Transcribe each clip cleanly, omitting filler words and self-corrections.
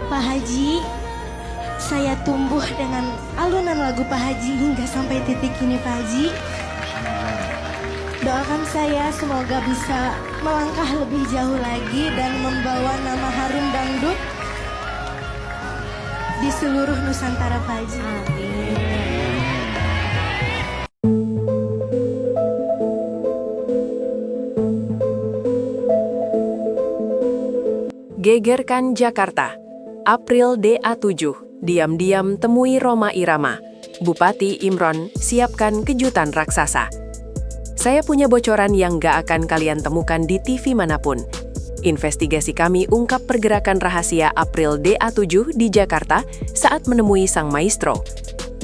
Pak Haji, saya tumbuh dengan alunan lagu Pak Haji hingga sampai titik ini Pak Haji. Doakan saya semoga bisa melangkah lebih jauh lagi dan membawa nama harum dangdut di seluruh Nusantara Pak Haji. Gegerkan Jakarta, April DA7, diam-diam temui Rhoma Irama. Bupati Imron, siapkan kejutan raksasa. Saya punya bocoran yang gak akan kalian temukan di TV manapun. Investigasi kami ungkap pergerakan rahasia April DA7 di Jakarta saat menemui sang maestro.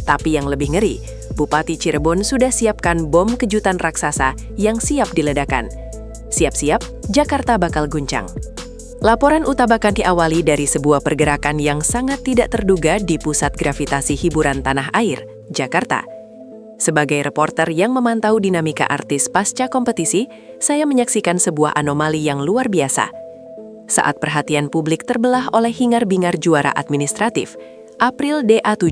Tapi yang lebih ngeri, Bupati Cirebon sudah siapkan bom kejutan raksasa yang siap diledakkan. Siap-siap, Jakarta bakal guncang. Laporan utabakan diawali dari sebuah pergerakan yang sangat tidak terduga di pusat gravitasi hiburan tanah air, Jakarta. Sebagai reporter yang memantau dinamika artis pasca kompetisi, saya menyaksikan sebuah anomali yang luar biasa. Saat perhatian publik terbelah oleh hingar-bingar juara administratif, April DA7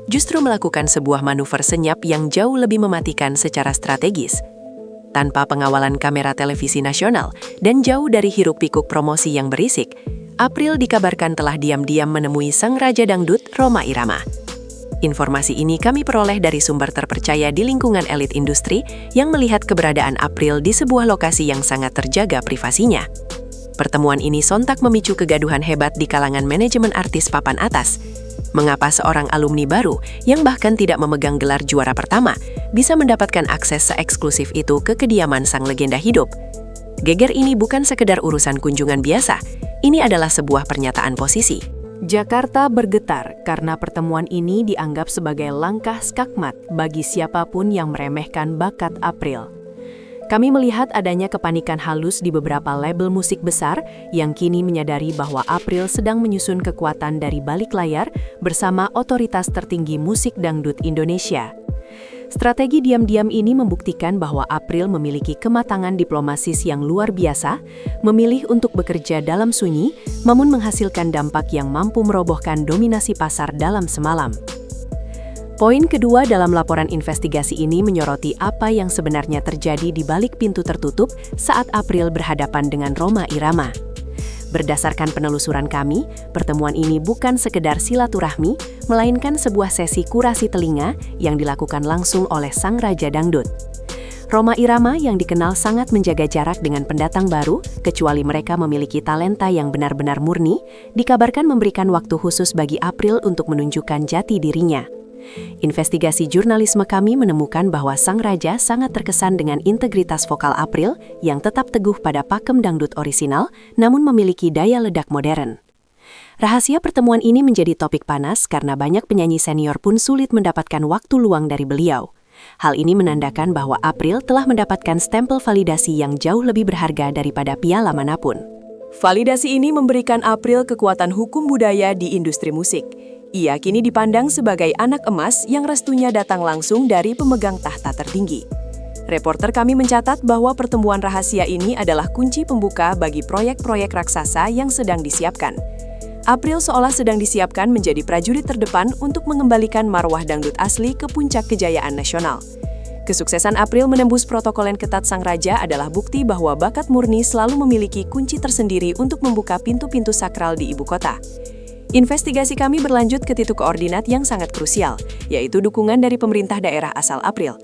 justru melakukan sebuah manuver senyap yang jauh lebih mematikan secara strategis. Tanpa pengawalan kamera televisi nasional dan jauh dari hiruk-pikuk promosi yang berisik, April dikabarkan telah diam-diam menemui sang raja dangdut Rhoma Irama. Informasi ini kami peroleh dari sumber terpercaya di lingkungan elit industri yang melihat keberadaan April di sebuah lokasi yang sangat terjaga privasinya. Pertemuan ini sontak memicu kegaduhan hebat di kalangan manajemen artis papan atas. Mengapa seorang alumni baru yang bahkan tidak memegang gelar juara pertama bisa mendapatkan akses seeksklusif itu ke kediaman sang legenda hidup? Geger ini bukan sekedar urusan kunjungan biasa, ini adalah sebuah pernyataan posisi. Jakarta bergetar karena pertemuan ini dianggap sebagai langkah skakmat bagi siapapun yang meremehkan bakat April. Kami melihat adanya kepanikan halus di beberapa label musik besar yang kini menyadari bahwa April sedang menyusun kekuatan dari balik layar bersama otoritas tertinggi musik dangdut Indonesia. Strategi diam-diam ini membuktikan bahwa April memiliki kematangan diplomasis yang luar biasa, memilih untuk bekerja dalam sunyi, namun menghasilkan dampak yang mampu merobohkan dominasi pasar dalam semalam. Poin kedua dalam laporan investigasi ini menyoroti apa yang sebenarnya terjadi di balik pintu tertutup saat April berhadapan dengan Rhoma Irama. Berdasarkan penelusuran kami, pertemuan ini bukan sekedar silaturahmi, melainkan sebuah sesi kurasi telinga yang dilakukan langsung oleh sang raja dangdut. Rhoma Irama yang dikenal sangat menjaga jarak dengan pendatang baru, kecuali mereka memiliki talenta yang benar-benar murni, dikabarkan memberikan waktu khusus bagi April untuk menunjukkan jati dirinya. Investigasi jurnalisme kami menemukan bahwa sang raja sangat terkesan dengan integritas vokal April yang tetap teguh pada pakem dangdut orisinal, namun memiliki daya ledak modern. Rahasia pertemuan ini menjadi topik panas karena banyak penyanyi senior pun sulit mendapatkan waktu luang dari beliau. Hal ini menandakan bahwa April telah mendapatkan stempel validasi yang jauh lebih berharga daripada piala manapun. Validasi ini memberikan April kekuatan hukum budaya di industri musik. Ia kini dipandang sebagai anak emas yang restunya datang langsung dari pemegang tahta tertinggi. Reporter kami mencatat bahwa pertemuan rahasia ini adalah kunci pembuka bagi proyek-proyek raksasa yang sedang disiapkan. April seolah sedang disiapkan menjadi prajurit terdepan untuk mengembalikan marwah dangdut asli ke puncak kejayaan nasional. Kesuksesan April menembus protokol yang ketat sang raja adalah bukti bahwa bakat murni selalu memiliki kunci tersendiri untuk membuka pintu-pintu sakral di ibu kota. Investigasi kami berlanjut ke titik koordinat yang sangat krusial, yaitu dukungan dari pemerintah daerah asal April.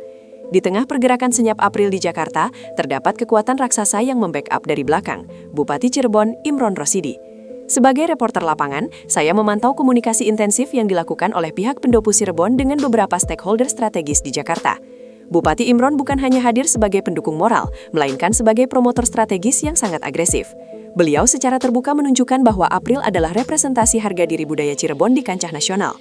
Di tengah pergerakan senyap April di Jakarta, terdapat kekuatan raksasa yang membackup dari belakang, Bupati Cirebon Imron Rosidi. Sebagai reporter lapangan, saya memantau komunikasi intensif yang dilakukan oleh pihak pendopo Cirebon dengan beberapa stakeholder strategis di Jakarta. Bupati Imron bukan hanya hadir sebagai pendukung moral, melainkan sebagai promotor strategis yang sangat agresif. Beliau secara terbuka menunjukkan bahwa April adalah representasi harga diri budaya Cirebon di kancah nasional.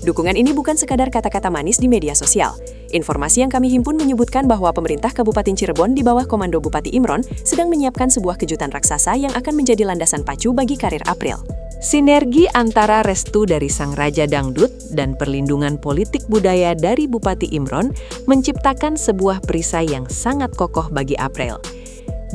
Dukungan ini bukan sekadar kata-kata manis di media sosial. Informasi yang kami himpun menyebutkan bahwa pemerintah Kabupaten Cirebon di bawah komando Bupati Imron sedang menyiapkan sebuah kejutan raksasa yang akan menjadi landasan pacu bagi karir April. Sinergi antara restu dari sang raja dangdut dan perlindungan politik budaya dari Bupati Imron menciptakan sebuah perisai yang sangat kokoh bagi April.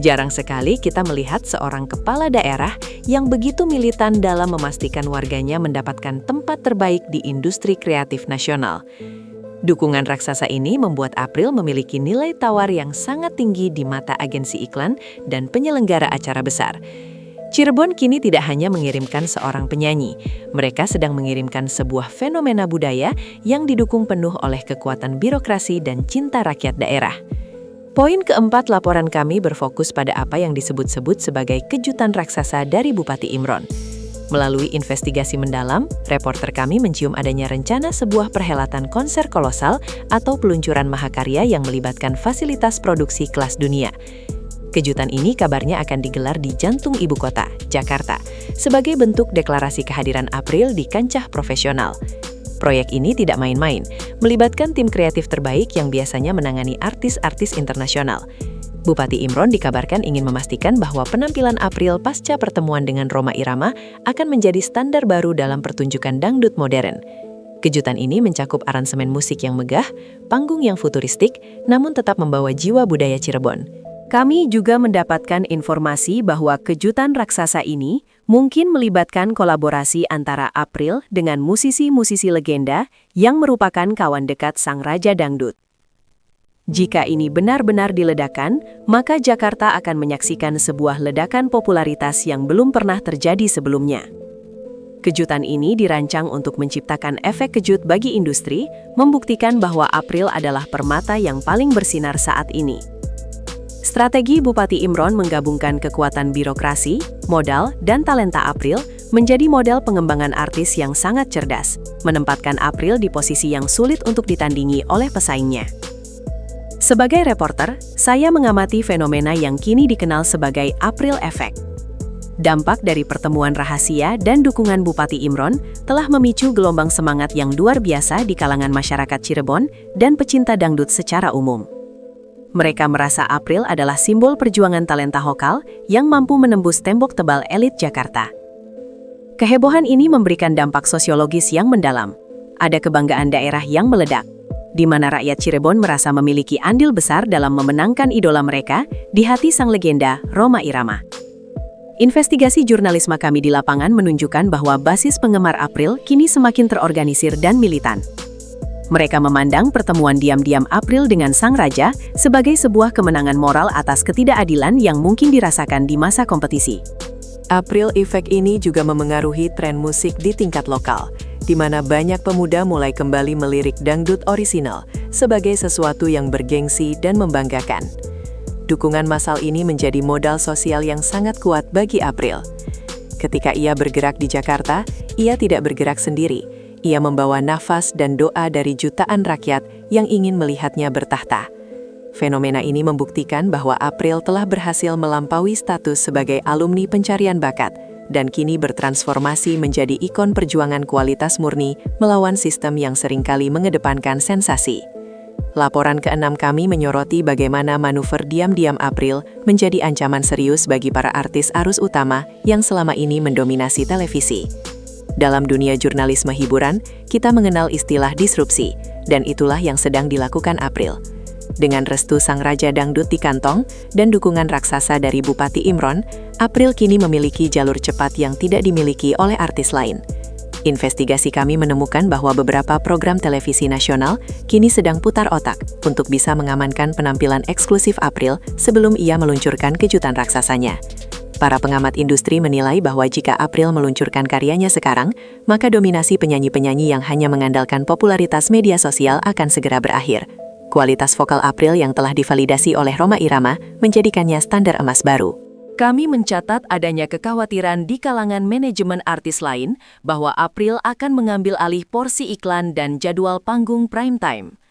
Jarang sekali kita melihat seorang kepala daerah yang begitu militan dalam memastikan warganya mendapatkan tempat terbaik di industri kreatif nasional. Dukungan raksasa ini membuat April memiliki nilai tawar yang sangat tinggi di mata agensi iklan dan penyelenggara acara besar. Cirebon kini tidak hanya mengirimkan seorang penyanyi, mereka sedang mengirimkan sebuah fenomena budaya yang didukung penuh oleh kekuatan birokrasi dan cinta rakyat daerah. Poin keempat laporan kami berfokus pada apa yang disebut-sebut sebagai kejutan raksasa dari Bupati Imron. Melalui investigasi mendalam, reporter kami mencium adanya rencana sebuah perhelatan konser kolosal atau peluncuran mahakarya yang melibatkan fasilitas produksi kelas dunia. Kejutan ini kabarnya akan digelar di jantung ibu kota, Jakarta, sebagai bentuk deklarasi kehadiran April di kancah profesional. Proyek ini tidak main-main, melibatkan tim kreatif terbaik yang biasanya menangani artis-artis internasional. Bupati Imron dikabarkan ingin memastikan bahwa penampilan April pasca pertemuan dengan Rhoma Irama akan menjadi standar baru dalam pertunjukan dangdut modern. Kejutan ini mencakup aransemen musik yang megah, panggung yang futuristik, namun tetap membawa jiwa budaya Cirebon. Kami juga mendapatkan informasi bahwa kejutan raksasa ini mungkin melibatkan kolaborasi antara April dengan musisi-musisi legenda yang merupakan kawan dekat sang raja dangdut. Jika ini benar-benar diledakkan, maka Jakarta akan menyaksikan sebuah ledakan popularitas yang belum pernah terjadi sebelumnya. Kejutan ini dirancang untuk menciptakan efek kejut bagi industri, membuktikan bahwa April adalah permata yang paling bersinar saat ini. Strategi Bupati Imron menggabungkan kekuatan birokrasi, modal, dan talenta April menjadi model pengembangan artis yang sangat cerdas, menempatkan April di posisi yang sulit untuk ditandingi oleh pesaingnya. Sebagai reporter, saya mengamati fenomena yang kini dikenal sebagai April Effect. Dampak dari pertemuan rahasia dan dukungan Bupati Imron telah memicu gelombang semangat yang luar biasa di kalangan masyarakat Cirebon dan pecinta dangdut secara umum. Mereka merasa April adalah simbol perjuangan talenta lokal yang mampu menembus tembok tebal elit Jakarta. Kehebohan ini memberikan dampak sosiologis yang mendalam. Ada kebanggaan daerah yang meledak, di mana rakyat Cirebon merasa memiliki andil besar dalam memenangkan idola mereka di hati sang legenda Rhoma Irama. Investigasi jurnalisme kami di lapangan menunjukkan bahwa basis penggemar April kini semakin terorganisir dan militan. Mereka memandang pertemuan diam-diam April dengan sang raja sebagai sebuah kemenangan moral atas ketidakadilan yang mungkin dirasakan di masa kompetisi. April Effect ini juga memengaruhi tren musik di tingkat lokal, di mana banyak pemuda mulai kembali melirik dangdut orisinal sebagai sesuatu yang bergengsi dan membanggakan. Dukungan massal ini menjadi modal sosial yang sangat kuat bagi April. Ketika ia bergerak di Jakarta, ia tidak bergerak sendiri. Ia membawa nafas dan doa dari jutaan rakyat yang ingin melihatnya bertahta. Fenomena ini membuktikan bahwa April telah berhasil melampaui status sebagai alumni pencarian bakat dan kini bertransformasi menjadi ikon perjuangan kualitas murni melawan sistem yang seringkali mengedepankan sensasi. Laporan ke-6 kami menyoroti bagaimana manuver diam-diam April menjadi ancaman serius bagi para artis arus utama yang selama ini mendominasi televisi. Dalam dunia jurnalisme hiburan, kita mengenal istilah disrupsi, dan itulah yang sedang dilakukan April. Dengan restu sang raja dangdut di kantong dan dukungan raksasa dari Bupati Imron, April kini memiliki jalur cepat yang tidak dimiliki oleh artis lain. Investigasi kami menemukan bahwa beberapa program televisi nasional kini sedang putar otak untuk bisa mengamankan penampilan eksklusif April sebelum ia meluncurkan kejutan raksasanya. Para pengamat industri menilai bahwa jika April meluncurkan karyanya sekarang, maka dominasi penyanyi-penyanyi yang hanya mengandalkan popularitas media sosial akan segera berakhir. Kualitas vokal April yang telah divalidasi oleh Rhoma Irama menjadikannya standar emas baru. Kami mencatat adanya kekhawatiran di kalangan manajemen artis lain bahwa April akan mengambil alih porsi iklan dan jadwal panggung prime time.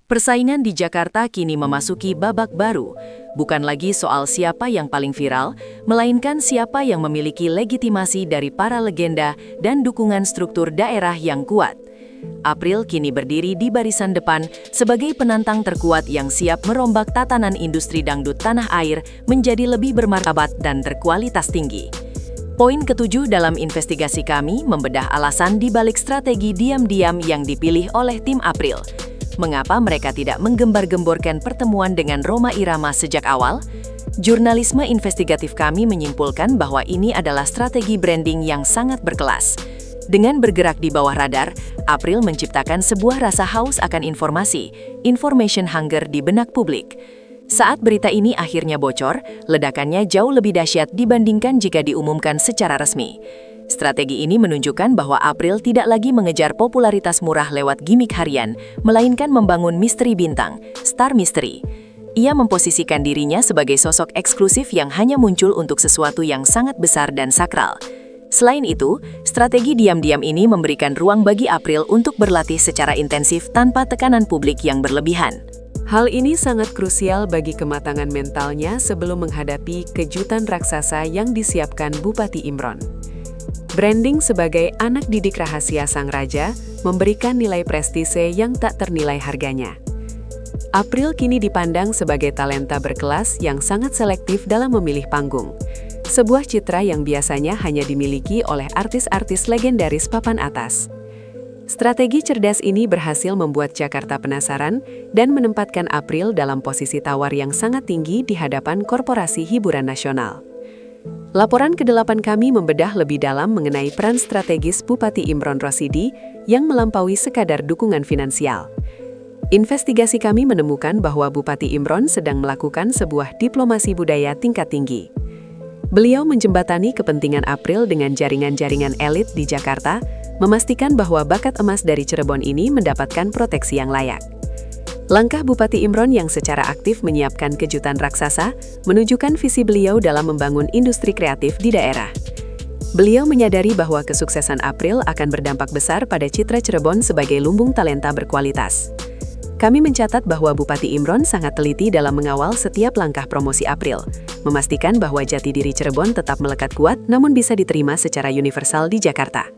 Persaingan di Jakarta kini memasuki babak baru, bukan lagi soal siapa yang paling viral, melainkan siapa yang memiliki legitimasi dari para legenda dan dukungan struktur daerah yang kuat. April kini berdiri di barisan depan sebagai penantang terkuat yang siap merombak tatanan industri dangdut tanah air menjadi lebih bermartabat dan berkualitas tinggi. Poin ke-7 dalam investigasi kami membedah alasan di balik strategi diam-diam yang dipilih oleh tim April. Mengapa mereka tidak menggembar-gemborkan pertemuan dengan Rhoma Irama sejak awal? Jurnalisme investigatif kami menyimpulkan bahwa ini adalah strategi branding yang sangat berkelas. Dengan bergerak di bawah radar, April menciptakan sebuah rasa haus akan informasi, information hunger di benak publik. Saat berita ini akhirnya bocor, ledakannya jauh lebih dahsyat dibandingkan jika diumumkan secara resmi. Strategi ini menunjukkan bahwa April tidak lagi mengejar popularitas murah lewat gimmick harian, melainkan membangun misteri bintang, star mystery. Ia memposisikan dirinya sebagai sosok eksklusif yang hanya muncul untuk sesuatu yang sangat besar dan sakral. Selain itu, strategi diam-diam ini memberikan ruang bagi April untuk berlatih secara intensif tanpa tekanan publik yang berlebihan. Hal ini sangat krusial bagi kematangan mentalnya sebelum menghadapi kejutan raksasa yang disiapkan Bupati Imron. Branding sebagai anak didik rahasia sang raja memberikan nilai prestise yang tak ternilai harganya. April kini dipandang sebagai talenta berkelas yang sangat selektif dalam memilih panggung. Sebuah citra yang biasanya hanya dimiliki oleh artis-artis legendaris papan atas. Strategi cerdas ini berhasil membuat Jakarta penasaran dan menempatkan April dalam posisi tawar yang sangat tinggi di hadapan korporasi hiburan nasional. Laporan ke-8 kami membedah lebih dalam mengenai peran strategis Bupati Imron Rosidi yang melampaui sekadar dukungan finansial. Investigasi kami menemukan bahwa Bupati Imron sedang melakukan sebuah diplomasi budaya tingkat tinggi. Beliau menjembatani kepentingan April dengan jaringan-jaringan elit di Jakarta, memastikan bahwa bakat emas dari Cirebon ini mendapatkan proteksi yang layak. Langkah Bupati Imron yang secara aktif menyiapkan kejutan raksasa menunjukkan visi beliau dalam membangun industri kreatif di daerah. Beliau menyadari bahwa kesuksesan April akan berdampak besar pada citra Cirebon sebagai lumbung talenta berkualitas. Kami mencatat bahwa Bupati Imron sangat teliti dalam mengawal setiap langkah promosi April, memastikan bahwa jati diri Cirebon tetap melekat kuat namun bisa diterima secara universal di Jakarta.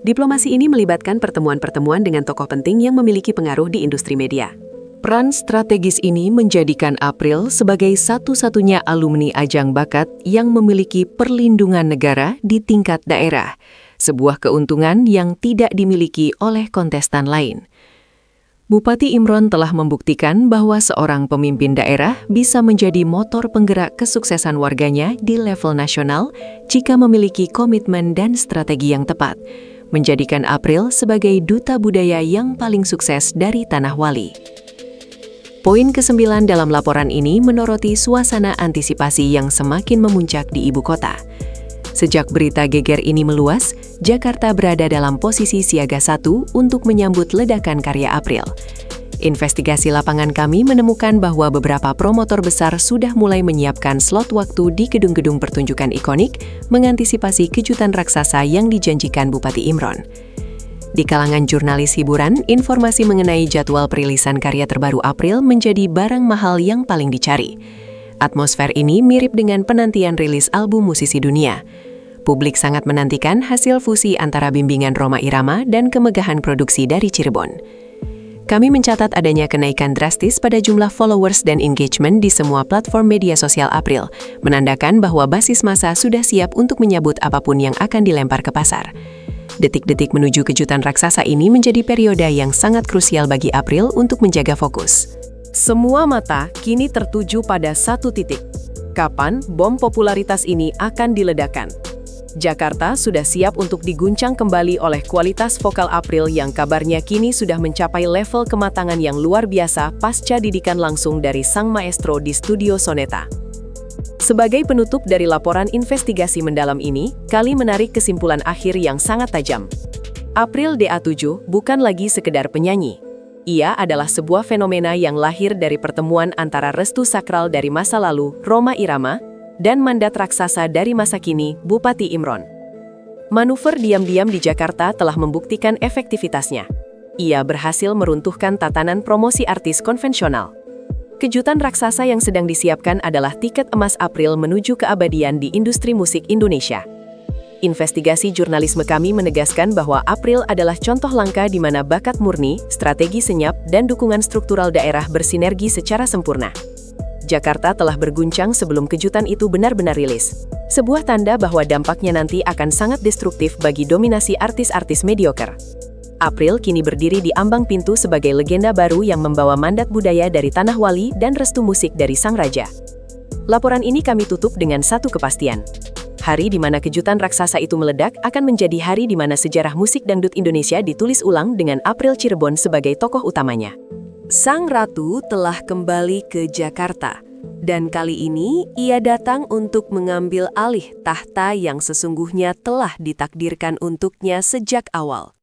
Diplomasi ini melibatkan pertemuan-pertemuan dengan tokoh penting yang memiliki pengaruh di industri media. Peran strategis ini menjadikan April sebagai satu-satunya alumni ajang bakat yang memiliki perlindungan negara di tingkat daerah, sebuah keuntungan yang tidak dimiliki oleh kontestan lain. Bupati Imron telah membuktikan bahwa seorang pemimpin daerah bisa menjadi motor penggerak kesuksesan warganya di level nasional jika memiliki komitmen dan strategi yang tepat, menjadikan April sebagai duta budaya yang paling sukses dari Tanah Wali. Poin ke-9 dalam laporan ini menyoroti suasana antisipasi yang semakin memuncak di ibu kota. Sejak berita geger ini meluas, Jakarta berada dalam posisi siaga 1 untuk menyambut ledakan karya April. Investigasi lapangan kami menemukan bahwa beberapa promotor besar sudah mulai menyiapkan slot waktu di gedung-gedung pertunjukan ikonik mengantisipasi kejutan raksasa yang dijanjikan Bupati Imron. Di kalangan jurnalis hiburan, informasi mengenai jadwal perilisan karya terbaru April menjadi barang mahal yang paling dicari. Atmosfer ini mirip dengan penantian rilis album musisi dunia. Publik sangat menantikan hasil fusi antara bimbingan Rhoma Irama dan kemegahan produksi dari Cirebon. Kami mencatat adanya kenaikan drastis pada jumlah followers dan engagement di semua platform media sosial April, menandakan bahwa basis massa sudah siap untuk menyambut apapun yang akan dilempar ke pasar. Detik-detik menuju kejutan raksasa ini menjadi periode yang sangat krusial bagi April untuk menjaga fokus. Semua mata kini tertuju pada satu titik. Kapan bom popularitas ini akan diledakkan? Jakarta sudah siap untuk diguncang kembali oleh kualitas vokal April yang kabarnya kini sudah mencapai level kematangan yang luar biasa pasca didikan langsung dari sang maestro di studio Soneta. Sebagai penutup dari laporan investigasi mendalam ini, kami menarik kesimpulan akhir yang sangat tajam. April DA7 bukan lagi sekedar penyanyi. Ia adalah sebuah fenomena yang lahir dari pertemuan antara restu sakral dari masa lalu, Rhoma Irama, dan mandat raksasa dari masa kini, Bupati Imron. Manuver diam-diam di Jakarta telah membuktikan efektivitasnya. Ia berhasil meruntuhkan tatanan promosi artis konvensional. Kejutan raksasa yang sedang disiapkan adalah tiket emas April menuju keabadian di industri musik Indonesia. Investigasi jurnalisme kami menegaskan bahwa April adalah contoh langka di mana bakat murni, strategi senyap, dan dukungan struktural daerah bersinergi secara sempurna. Jakarta telah berguncang sebelum kejutan itu benar-benar rilis. Sebuah tanda bahwa dampaknya nanti akan sangat destruktif bagi dominasi artis-artis mediocre. April kini berdiri di ambang pintu sebagai legenda baru yang membawa mandat budaya dari Tanah Wali dan restu musik dari sang raja. Laporan ini kami tutup dengan satu kepastian. Hari di mana kejutan raksasa itu meledak akan menjadi hari di mana sejarah musik dangdut Indonesia ditulis ulang dengan April Cirebon sebagai tokoh utamanya. Sang Ratu telah kembali ke Jakarta, dan kali ini ia datang untuk mengambil alih tahta yang sesungguhnya telah ditakdirkan untuknya sejak awal.